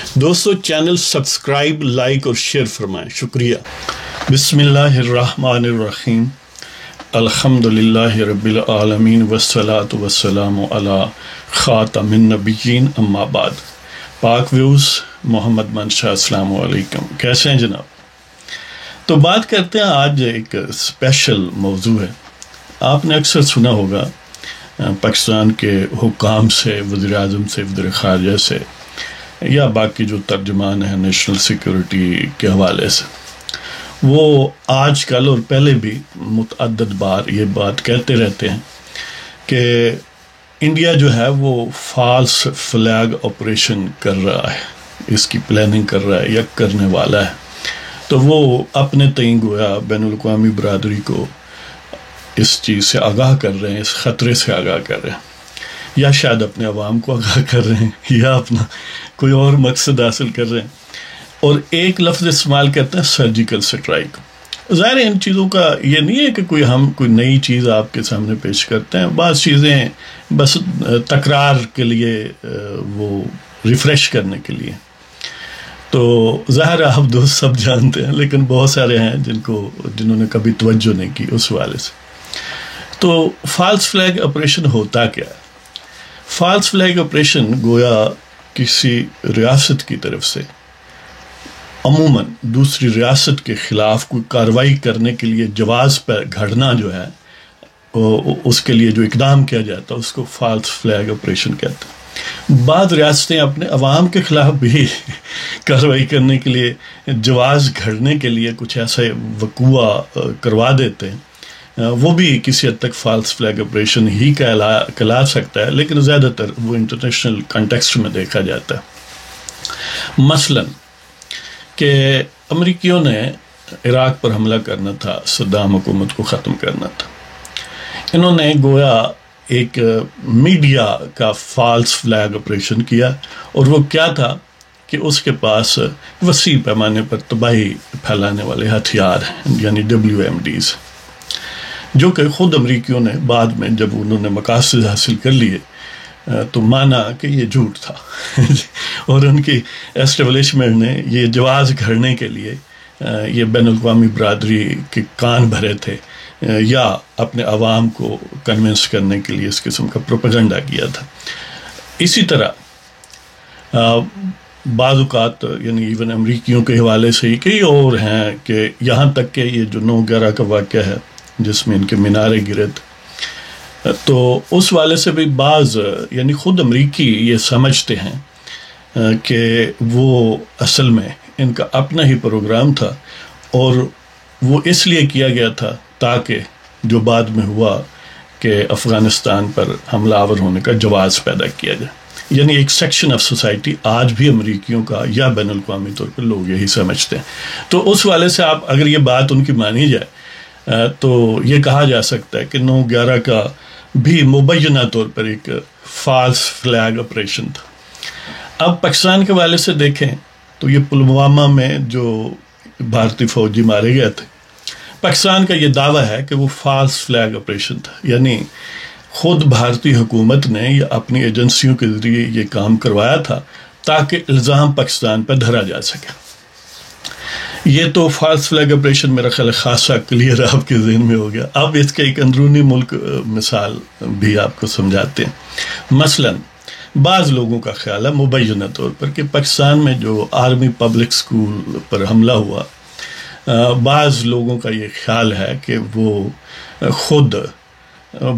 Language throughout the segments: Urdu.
دوستو چینل سبسکرائب لائک اور شیئر فرمائیں، شکریہ۔ بسم اللہ الرحمن الرحیم، الحمدللہ رب العالمین والصلاة والسلام علی خاتم النبیین اما بعد۔ پاک ویوز، محمد منشا، السلام علیکم، کیسے ہیں جناب؟ تو بات کرتے ہیں، آج ایک اسپیشل موضوع ہے۔ آپ نے اکثر سنا ہوگا پاکستان کے حکام سے، وزیر اعظم سے، وزیر خارجہ سے، یا باقی جو ترجمان ہیں نیشنل سیکیورٹی کے حوالے سے، وہ آج کل اور پہلے بھی متعدد بار یہ بات کہتے رہتے ہیں کہ انڈیا جو ہے وہ فالس فلیگ آپریشن کر رہا ہے، اس کی پلاننگ کر رہا ہے یا کرنے والا ہے۔ تو وہ اپنے تئیں گویا بین الاقوامی برادری کو اس چیز سے آگاہ کر رہے ہیں، اس خطرے سے آگاہ کر رہے ہیں، یا شاید اپنے عوام کو آگاہ کر رہے ہیں، یا اپنا کوئی اور مقصد حاصل کر رہے ہیں۔ اور ایک لفظ استعمال کرتے ہیں سرجیکل سٹرائک۔ ظاہر ہے ان چیزوں کا یہ نہیں ہے کہ کوئی نئی چیز آپ کے سامنے پیش کرتے ہیں، بعض چیزیں بس تکرار کے لیے، وہ ریفریش کرنے کے لیے۔ تو ظاہر ہے آپ دوست سب جانتے ہیں، لیکن بہت سارے ہیں جنہوں نے کبھی توجہ نہیں کی اس حوالے سے۔ تو فالس فلیگ آپریشن ہوتا کیا ہے؟ فالس فلیگ آپریشن گویا کسی ریاست کی طرف سے عموماً دوسری ریاست کے خلاف کوئی کارروائی کرنے کے لیے جواز پر گھڑنا جو ہے، اس کے لیے جو اقدام کیا جاتا ہے اس کو فالس فلیگ آپریشن کہتے ہیں۔ بعض ریاستیں اپنے عوام کے خلاف بھی کارروائی کرنے کے لیے جواز گھڑنے کے لیے کچھ ایسے وقوع کروا دیتے ہیں، وہ بھی کسی حد تک فالس فلیگ آپریشن ہی کہلا سکتا ہے، لیکن زیادہ تر وہ انٹرنیشنل کنٹیکسٹ میں دیکھا جاتا ہے۔ مثلاً کہ امریکیوں نے عراق پر حملہ کرنا تھا، صدام حکومت کو ختم کرنا تھا، انہوں نے گویا ایک میڈیا کا فالس فلیگ آپریشن کیا، اور وہ کیا تھا کہ اس کے پاس وسیع پیمانے پر تباہی پھیلانے والے ہتھیار ہیں، یعنی WMDs، جو کہ خود امریکیوں نے بعد میں جب انہوں نے مقاصد حاصل کر لیے تو مانا کہ یہ جھوٹ تھا، اور ان کی اسٹیبلشمنٹ نے یہ جواز گھڑنے کے لیے یہ بین الاقوامی برادری کے کان بھرے تھے، یا اپنے عوام کو کنونس کرنے کے لیے اس قسم کا پروپیگنڈا کیا تھا۔ اسی طرح بعض اوقات یعنی ایون امریکیوں کے حوالے سے ہی کئی اور ہیں، کہ یہاں تک کہ یہ جو 9/11 کا واقعہ ہے جس میں ان کے مینارے گرے تھے، تو اس والے سے بھی بعض یعنی خود امریکی یہ سمجھتے ہیں کہ وہ اصل میں ان کا اپنا ہی پروگرام تھا، اور وہ اس لیے کیا گیا تھا تاکہ جو بعد میں ہوا کہ افغانستان پر حملہ آور ہونے کا جواز پیدا کیا جائے۔ یعنی ایک سیکشن آف سوسائٹی آج بھی امریکیوں کا یا بین الاقوامی طور پر لوگ یہی سمجھتے ہیں۔ تو اس والے سے آپ اگر یہ بات ان کی مانی جائے تو یہ کہا جا سکتا ہے کہ 9/11 کا بھی مبینہ طور پر ایک فالس فلیگ آپریشن تھا۔ اب پاکستان کے حوالے سے دیکھیں تو یہ پلوامہ میں جو بھارتی فوجی مارے گئے تھے، پاکستان کا یہ دعویٰ ہے کہ وہ فالس فلیگ آپریشن تھا، یعنی خود بھارتی حکومت نے یا اپنی ایجنسیوں کے ذریعے یہ کام کروایا تھا تاکہ الزام پاکستان پر دھرا جا سکے۔ یہ تو فالس فلیگ آپریشن میرا خیال خاصا کلیئر آپ کے ذہن میں ہو گیا۔ اب اس کا ایک اندرونی ملک مثال بھی آپ کو سمجھاتے ہیں۔ مثلاً بعض لوگوں کا خیال ہے مبینہ طور پر کہ پاکستان میں جو آرمی پبلک سکول پر حملہ ہوا، بعض لوگوں کا یہ خیال ہے کہ وہ خود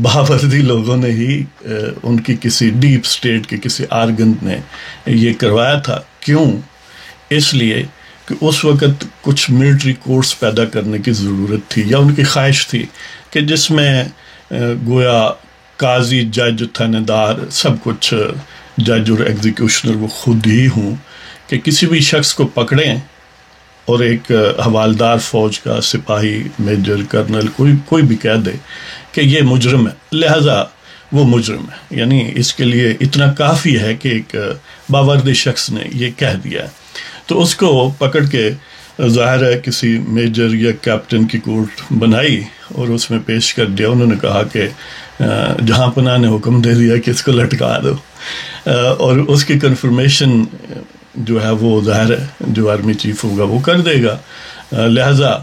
باوردی لوگوں نے ہی ان کی کسی ڈیپ سٹیٹ کے کسی آرگن نے یہ کروایا تھا۔ کیوں؟ اس لیے کہ اس وقت کچھ ملٹری کورس پیدا کرنے کی ضرورت تھی، یا ان کی خواہش تھی کہ جس میں گویا قاضی، جج، تھانے دار، سب کچھ جج اور ایگزیکیوشنر وہ خود ہی ہوں، کہ کسی بھی شخص کو پکڑیں اور ایک حوالدار فوج کا سپاہی، میجر، کرنل، کوئی بھی کہہ دے کہ یہ مجرم ہے، لہذا وہ مجرم ہے۔ یعنی اس کے لیے اتنا کافی ہے کہ ایک باوردی شخص نے یہ کہہ دیا ہے، تو اس کو پکڑ کے ظاہر ہے کسی میجر یا کیپٹن کی کورٹ بنائی اور اس میں پیش کر دیا۔ انہوں نے کہا کہ جہاں پناہ نے حکم دے دیا کہ اس کو لٹکا دو، اور اس کی کنفرمیشن جو ہے وہ ظاہر ہے جو آرمی چیف ہوگا وہ کر دے گا، لہٰذا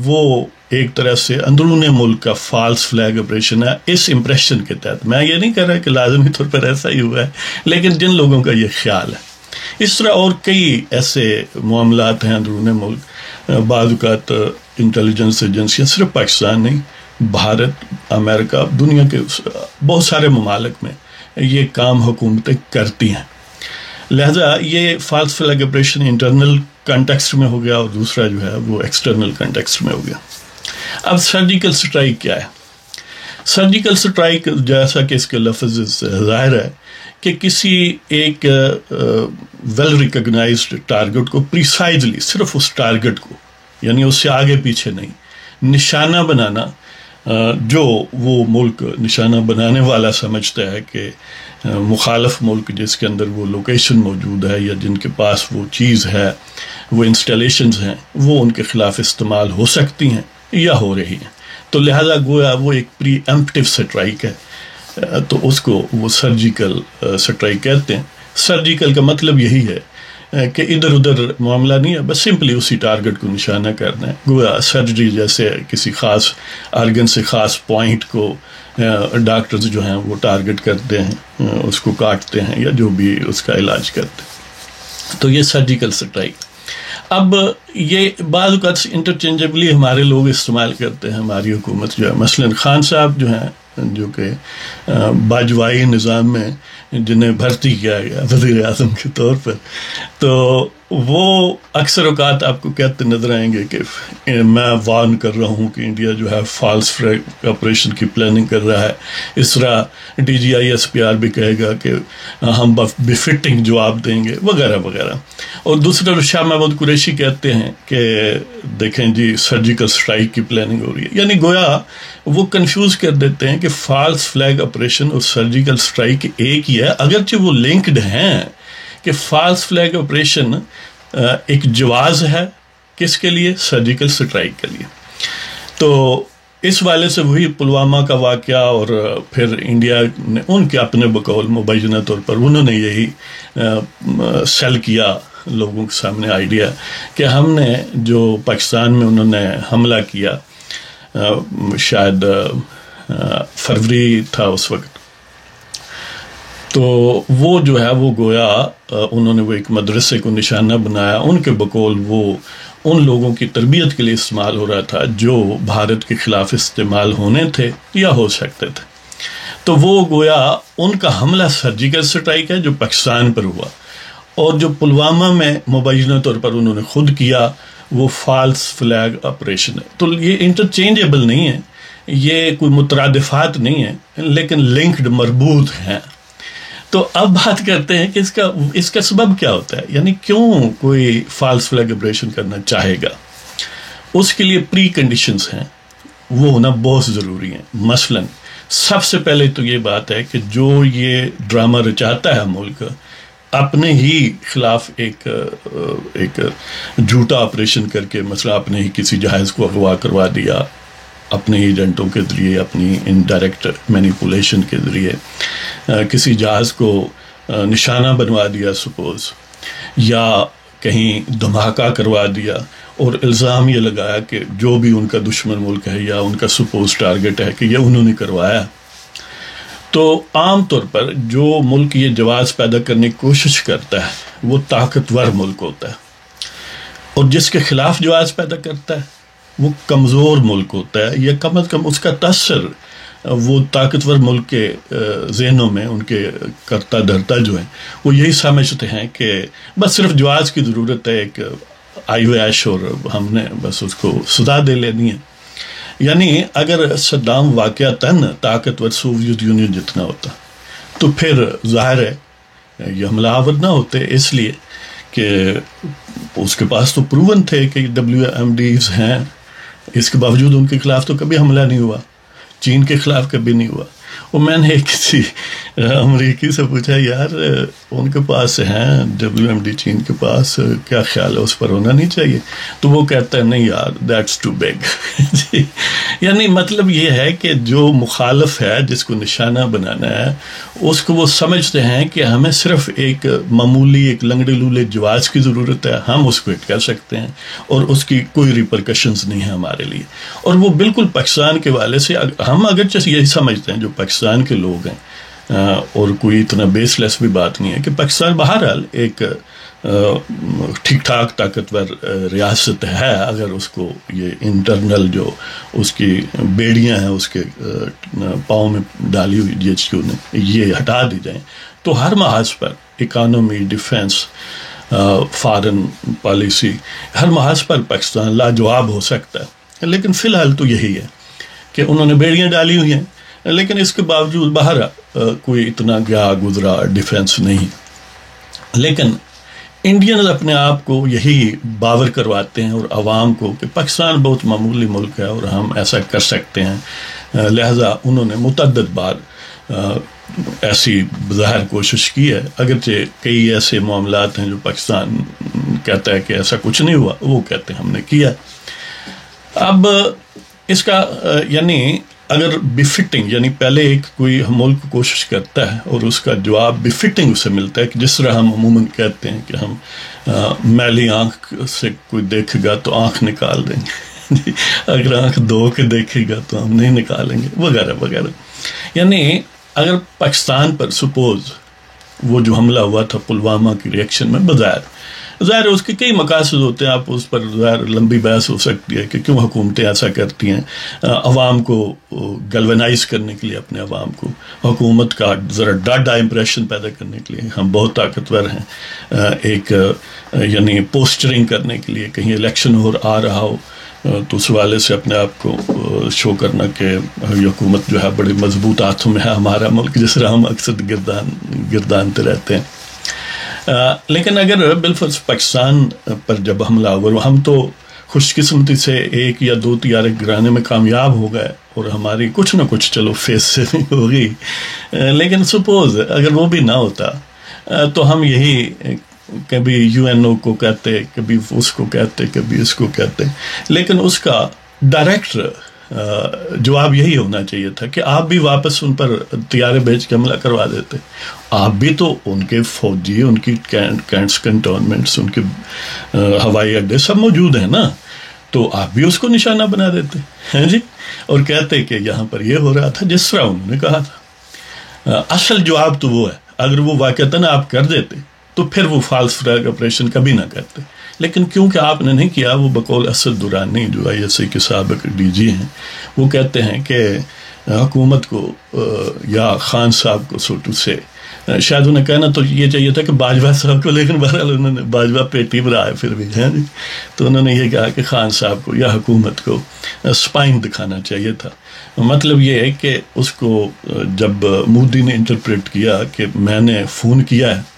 وہ ایک طرح سے اندرون ملک کا فالس فلیگ آپریشن ہے اس امپریشن کے تحت. میں یہ نہیں کہہ رہا کہ لازمی طور پر ایسا ہی ہوا ہے، لیکن جن لوگوں کا یہ خیال ہے. اس طرح اور کئی ایسے معاملات ہیں اندرون ملک. بعض اوقات انٹیلیجنس ایجنسیاں صرف پاکستان نہیں، بھارت، امریکہ، دنیا کے بہت سارے ممالک میں یہ کام حکومتیں کرتی ہیں. لہذا یہ false flag operation internal context میں ہو گیا اور دوسرا جو ہے وہ ایکسٹرنل کنٹیکسٹ میں ہو گیا. اب سرجیکل سٹرائک کیا ہے؟ سرجیکل سٹرائک جیسا کہ اس کے لفظ ظاہر ہے کہ کسی ایک ویل ریکگنائزڈ ٹارگٹ کو پریسائزلی، صرف اس ٹارگٹ کو، یعنی اس سے آگے پیچھے نہیں، نشانہ بنانا، جو وہ ملک نشانہ بنانے والا سمجھتا ہے کہ مخالف ملک جس کے اندر وہ لوکیشن موجود ہے یا جن کے پاس وہ چیز ہے، وہ انسٹالیشنز ہیں، وہ ان کے خلاف استعمال ہو سکتی ہیں یا ہو رہی ہیں. تو لہذا گویا وہ ایک پری ایمپٹیو سٹرائک ہے، تو اس کو وہ سرجیکل سٹرائک کہتے ہیں. سرجیکل کا مطلب یہی ہے کہ ادھر ادھر معاملہ نہیں ہے، بس سمپلی اسی ٹارگٹ کو نشانہ کرنا ہے. گویا سرجری جیسے کسی خاص آرگن سے خاص پوائنٹ کو ڈاکٹرز جو ہیں وہ ٹارگٹ کرتے ہیں، اس کو کاٹتے ہیں یا جو بھی اس کا علاج کرتے ہیں. تو یہ سرجیکل سٹرائک. اب یہ بعض اوقات انٹرچینجبلی ہمارے لوگ استعمال کرتے ہیں، ہماری حکومت جو ہے، مثلا خان صاحب جو ہیں جو کہ باجوائی نظام میں جنہیں بھرتی کیا گیا وزیر اعظم کے طور پر، تو وہ اکثر اوقات آپ کو کہتے نظر آئیں گے کہ میں وارن کر رہا ہوں کہ انڈیا جو ہے فالس فلیگ آپریشن کی پلاننگ کر رہا ہے. اس طرح D G I S P R بھی کہے گا کہ ہم بفٹنگ جواب دیں گے وغیرہ وغیرہ. اور دوسرا شاہ محمود قریشی کہتے ہیں کہ دیکھیں جی سرجیکل سٹرائک کی پلاننگ ہو رہی ہے. یعنی گویا وہ کنفیوز کر دیتے ہیں کہ فالس فلیگ آپریشن اور سرجیکل سٹرائک ایک ہی ہے، اگرچہ وہ لنکڈ ہیں. کہ فالس فلیگ آپریشن ایک جواز ہے کس کے لیے؟ سرجیکل سٹرائک کے لیے. تو اس والے سے وہی پلوامہ کا واقعہ، اور پھر انڈیا نے ان کے اپنے بقول مبینہ طور پر انہوں نے یہی سیل کیا لوگوں کے سامنے آئیڈیا کہ ہم نے جو پاکستان میں انہوں نے حملہ کیا، شاید فروری تھا اس وقت، تو وہ جو ہے وہ گویا انہوں نے وہ ایک مدرسے کو نشانہ بنایا. ان کے بقول وہ ان لوگوں کی تربیت کے لیے استعمال ہو رہا تھا جو بھارت کے خلاف استعمال ہونے تھے یا ہو سکتے تھے. تو وہ گویا ان کا حملہ سرجیکل سٹرائک ہے جو پاکستان پر ہوا، اور جو پلوامہ میں مبینہ طور پر انہوں نے خود کیا وہ فالس فلیگ آپریشن ہے. تو یہ انٹرچینجبل نہیں ہے، یہ کوئی مترادفات نہیں ہے، لیکن لنکڈ، مربوط ہیں. تو اب بات کرتے ہیں کہ اس کا سبب کیا ہوتا ہے، یعنی کیوں کوئی فالس فلیگ آپریشن کرنا چاہے گا. اس کے لیے پری کنڈیشنز ہیں، وہ ہونا بہت ضروری ہیں. مثلا سب سے پہلے تو یہ بات ہے کہ جو یہ ڈرامہ رچاتا ہے ملک، اپنے ہی خلاف ایک جھوٹا آپریشن کر کے، مثلا اپنے ہی کسی جہاز کو اغوا کروا دیا، اپنے ایجنٹوں کے ذریعے، اپنی انڈائریکٹ مینیپولیشن کے ذریعے کسی جہاز کو نشانہ بنوا دیا سپوز، یا کہیں دھماکہ کروا دیا، اور الزام یہ لگایا کہ جو بھی ان کا دشمن ملک ہے یا ان کا سپوز ٹارگٹ ہے کہ یہ انہوں نے کروایا. تو عام طور پر جو ملک یہ جواز پیدا کرنے کی کوشش کرتا ہے وہ طاقتور ملک ہوتا ہے، اور جس کے خلاف جواز پیدا کرتا ہے وہ کمزور ملک ہوتا ہے، یا کم از کم اس کا تاثر وہ طاقتور ملک کے ذہنوں میں، ان کے کرتا دھرتا جو ہیں وہ یہی سمجھتے ہیں کہ بس صرف جواز کی ضرورت ہے، ایک آئی ویش، اور ہم نے بس اس کو سزا دے لینی ہے. یعنی اگر صدام واقعتاً طاقتور سوویت یونین جتنا ہوتا تو پھر ظاہر ہے یہ حملہ آور نہ ہوتے، اس لیے کہ اس کے پاس تو پروون تھے کہ WMDs ہیں، اس کے باوجود ان کے خلاف تو کبھی حملہ نہیں ہوا، چین کے خلاف کبھی نہیں ہوا. وہ میں نے کسی امریکی سے پوچھا یار ان کے پاس ہیں WMD چین کے پاس، کیا خیال ہے اس پر ہونا نہیں چاہیے؟ تو وہ کہتا ہے نہیں یار دیٹس ٹو بگ جی، یعنی مطلب یہ ہے کہ جو مخالف ہے جس کو نشانہ بنانا ہے اس کو وہ سمجھتے ہیں کہ ہمیں صرف ایک معمولی ایک لنگڑے لولے جواز کی ضرورت ہے، ہم اس کو ہٹ کر سکتے ہیں اور اس کی کوئی ریپرکشنز نہیں ہے ہمارے لیے. اور وہ بالکل پاکستان کے والے سے ہم اگرچہ یہی سمجھتے ہیں جو پاکستان کے لوگ ہیں، اور کوئی اتنا بیس لیس بھی بات نہیں ہے کہ پاکستان بہرحال ایک ٹھیک ٹھاک طاقتور ریاست ہے اگر اس کو یہ انٹرنل جو اس کی بیڑیاں ہیں اس کے پاؤں میں ڈالی ہوئی GHQ نے یہ ہٹا دی جائیں تو ہر محاذ پر اکانومی، ڈیفنس، فارن پالیسی، ہر محاذ پر پاکستان لاجواب ہو سکتا ہے. لیکن فی الحال تو یہی ہے کہ انہوں نے بیڑیاں ڈالی ہوئی ہیں، لیکن اس کے باوجود باہر کوئی اتنا گیا گزرا ڈیفنس نہیں. لیکن انڈینز اپنے آپ کو یہی باور کرواتے ہیں اور عوام کو کہ پاکستان بہت معمولی ملک ہے اور ہم ایسا کر سکتے ہیں. لہذا انہوں نے متعدد بار ایسی بظاہر کوشش کی ہے، اگرچہ کئی ایسے معاملات ہیں جو پاکستان کہتا ہے کہ ایسا کچھ نہیں ہوا، وہ کہتے ہیں ہم نے کیا. اب اس کا یعنی اگر بفٹنگ، یعنی پہلے ایک کوئی ملک کوشش کرتا ہے اور اس کا جواب بفٹنگ اسے ملتا ہے کہ جس طرح ہم عموماً کہتے ہیں کہ ہم میلی آنکھ سے کوئی دیکھے گا تو آنکھ نکال دیں گے، اگر آنکھ دھو کے دیکھے گا تو ہم نہیں نکالیں گے، وغیرہ وغیرہ. یعنی اگر پاکستان پر سپوز وہ جو حملہ ہوا تھا پلوامہ کی ریئیکشن میں، ظاہر ہے اس کے کئی مقاصد ہوتے ہیں، آپ اس پر ظاہر لمبی بحث ہو سکتی ہے کہ کیوں حکومتیں ایسا کرتی ہیں. عوام کو گلونائز کرنے کے لیے، اپنے عوام کو حکومت کا ذرا ڈاڈا امپریشن پیدا کرنے کے لیے ہم بہت طاقتور ہیں، ایک یعنی پوسچرنگ کرنے کے لیے کہیں الیکشن آ رہا ہو تو اس والے سے اپنے آپ کو شو کرنا کہ حکومت جو ہے بڑی مضبوط ہاتھوں میں ہے ہمارا ملک، جس طرح ہم اکثر گردانتے رہتے ہیں. لیکن اگر بالفرض پاکستان پر جب حملہ ہوا، ہم تو خوش قسمتی سے 1 یا 2 طیارے گرانے میں کامیاب ہو گئے اور ہماری کچھ نہ کچھ چلو فیس سے بھی ہوگی. لیکن سپوز اگر وہ بھی نہ ہوتا تو ہم یہی کبھی UNO کو کہتے، کبھی اس کو کہتے، کبھی اس کو کہتے، لیکن اس کا ڈائریکٹ جواب یہی ہونا چاہیے تھا کہ آپ بھی واپس ان پر طیارے بھیج کے حملہ کروا دیتے. آپ بھی تو ان کے فوجی، ان کی کینٹس، کنٹونمنٹس، ان کے ہوائی اڈے سب موجود ہیں نا، تو آپ بھی اس کو نشانہ بنا دیتے ہیں جی، اور کہتے کہ یہاں پر یہ ہو رہا تھا جس طرح انہوں نے کہا تھا. اصل جواب تو وہ ہے، اگر وہ واقعتاً آپ کر دیتے تو پھر وہ فالس فلیگ آپریشن کبھی نہ کرتے. لیکن کیونکہ آپ نے نہیں کیا، وہ بقول اسد درانی جو ISI کے سابق DG ہیں، وہ کہتے ہیں کہ حکومت کو یا خان صاحب کو سوٹو سے شاید انہیں کہنا تو یہ چاہیے تھا کہ باجوہ صاحب کو، لیکن بہرحال انہوں نے باجوہ پیٹی برا ہے پھر بھی ہے جی، تو انہوں نے یہ کہا کہ خان صاحب کو یا حکومت کو سپائن دکھانا چاہیے تھا. مطلب یہ ہے کہ اس کو جب مودی نے انٹرپریٹ کیا کہ میں نے فون کیا ہے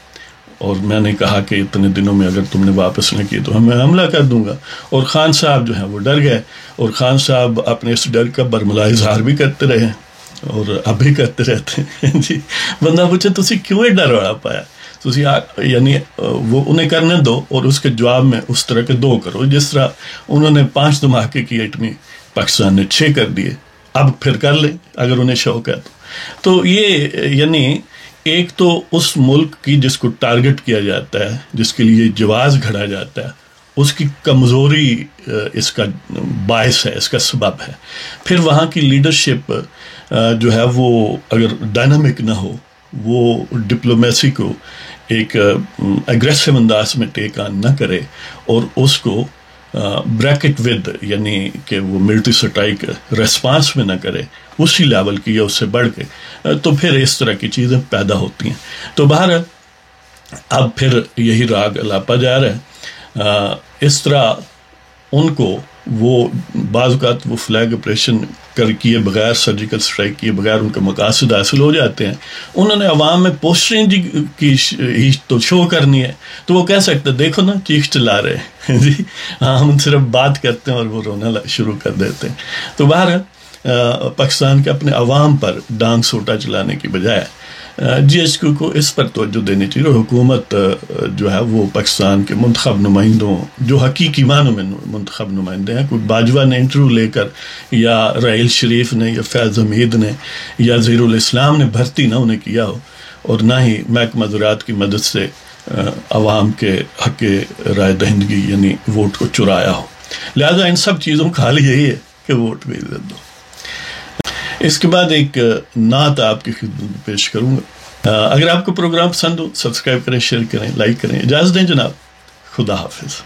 اور میں نے کہا کہ اتنے دنوں میں اگر تم نے واپس نہ کی تو میں حملہ کر دوں گا، اور خان صاحب جو ہیں وہ ڈر گئے، اور خان صاحب اپنے اس ڈر کا برملا اظہار بھی کرتے رہے اور اب بھی کرتے رہتے ہیں جی. بندہ پوچھے تسی کیوں ڈر اڑا پایا، تسی یعنی وہ انہیں کرنے دو اور اس کے جواب میں اس طرح کے 2 کرو، جس طرح انہوں نے 5 دھماکے کی ایٹمی، پاکستان نے 6 کر دیے. اب پھر کر لیں اگر انہیں شوق ہے تو یہ یعنی ایک تو اس ملک کی جس کو ٹارگٹ کیا جاتا ہے، جس کے لیے جواز گھڑا جاتا ہے، اس کی کمزوری اس کا باعث ہے، اس کا سبب ہے. پھر وہاں کی لیڈرشپ جو ہے وہ اگر ڈائنامک نہ ہو، وہ ڈپلومیسی کو ایک اگریسو انداز میں ٹیک آن نہ کرے اور اس کو بریکٹ ود یعنی کہ وہ ملٹری سٹرائک ریسپانس میں نہ کرے اسی لیول کی یا اس سے بڑھ کے، تو پھر اس طرح کی چیزیں پیدا ہوتی ہیں. تو بہرحال اب پھر یہی راگ الاپا جا رہا ہے. اس طرح ان کو وہ بعض اوقات وہ فلیگ آپریشن کیے بغیر، سرجیکل سٹرائک کیے بغیر ان کے مقاصد حاصل ہو جاتے ہیں. انہوں نے عوام میں پوسٹرنگ کی تو شو کرنی ہے تو وہ کہہ سکتے دیکھو نا چیخ چلا رہے ہیں جی، ہاں ہم صرف بات کرتے ہیں اور وہ رونا شروع کر دیتے ہیں. تو بہرحال پاکستان کے اپنے عوام پر ڈانگ سوٹا چلانے کی بجائے جی ایچ کیو کو اس پر توجہ دینی چاہیے، اور حکومت جو ہے وہ پاکستان کے منتخب نمائندوں جو حقیقی معنوں میں منتخب نمائندے ہیں، کوئی باجوہ نے انٹرویو لے کر یا رائل شریف نے یا فیض حمید نے یا ظہیر الاسلام نے بھرتی نہ انہیں کیا ہو، اور نہ ہی محکمہ زراعت کی مدد سے عوام کے حق رائے دہندگی یعنی ووٹ کو چرایا ہو۔ لہذا ان سب چیزوں کا حل یہی ہے کہ ووٹ بھی عزت دو۔ اس کے بعد ایک نعت آپ کی خدمت میں پیش کروں گا۔ اگر آپ کو پروگرام پسند ہو سبسکرائب کریں، شیئر کریں، لائک کریں۔ اجازت دیں جناب، خدا حافظ۔